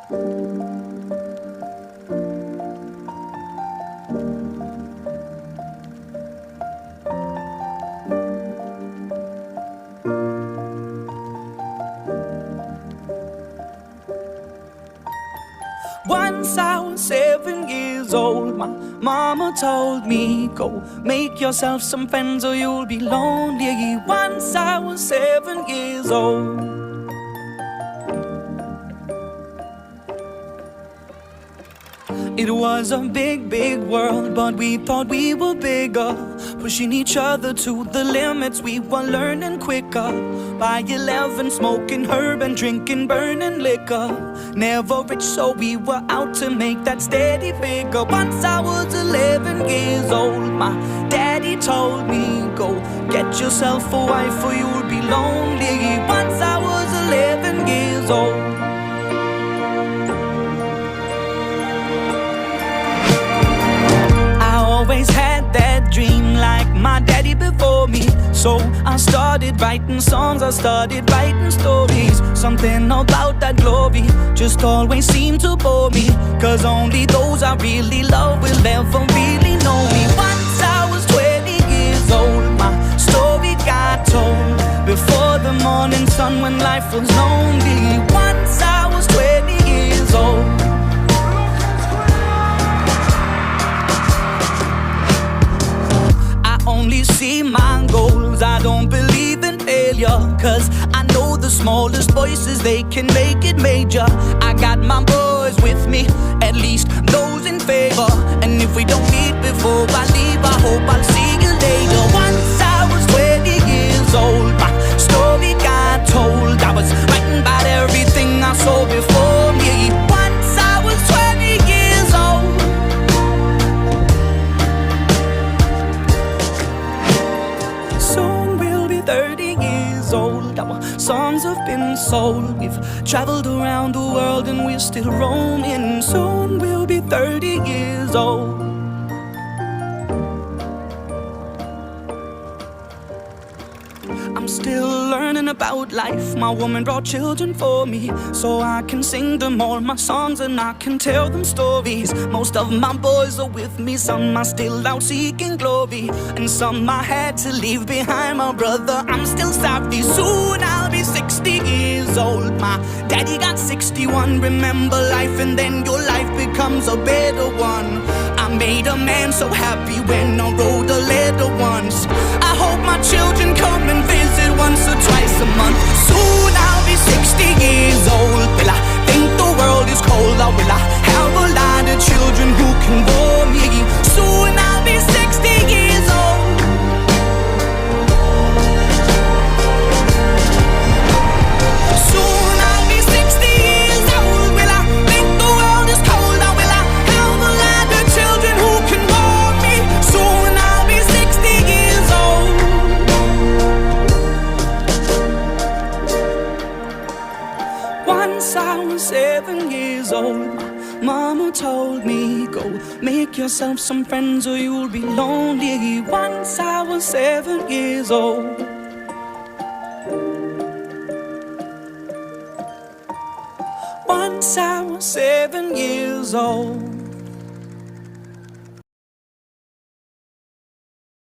Once I was 7 years old, my mama told me, go make yourself some friends or you'll be lonely. Once I was 7 years old. It was a big, big world, but we thought we were bigger, pushing each other to the limits. We were learning quicker. By 11, smoking herb and drinking burning liquor. Never rich, so we were out to make that steady figure. Once I was 11 years old, my daddy told me, go get yourself a wife or you'll be lonely. Once I was 11 years old. Always had that dream like my daddy before me. So I started writing songs, I started writing stories. Something about that glory just always seemed to bore me, 'cause only those I really love will ever really know me. Once I was 20 years old, my story got told before the morning sun when life was lonely. Once I was 20 years old. Only see my goals, I don't believe in failure, 'cause I know the smallest voices, they can make it major. I got my boys with me, at least those in favor. And if we don't meet before I leave, I hope I'll see you later. Once I was 20 years old, my story got told. I was writing about everything I saw before me. Once I was 20 years old. Soon we'll be 30 years old. Our songs have been sold. We've traveled around the world and we're still roaming. Soon we'll be 30 years old. I'm still learning about life. My woman brought children for me, so I can sing them all my songs and I can tell them stories. Most of my boys are with me, some are still out seeking glory, and some I had to leave behind. My brother, I'm still sorry. Soon I'll be 60 years old. My daddy got 61. Remember life and then your life becomes a better one. I made a man so happy when I wrote a letter once. I hope my children come and visit once or twice a month. Soon I'll be 60 years old. Will I think the world is cold, or will I have a lot of children who can warm me? Soon I'll be 60 years old. Soon I'll be 60 years old. Will I think the world is cold, or will I have a lot of children who can warm me? Soon I'll be 60 years old. Once I was 7 years old, mama told me, go make yourself some friends or you'll be lonely. Once I was 7 years old. Once I was 7 years old.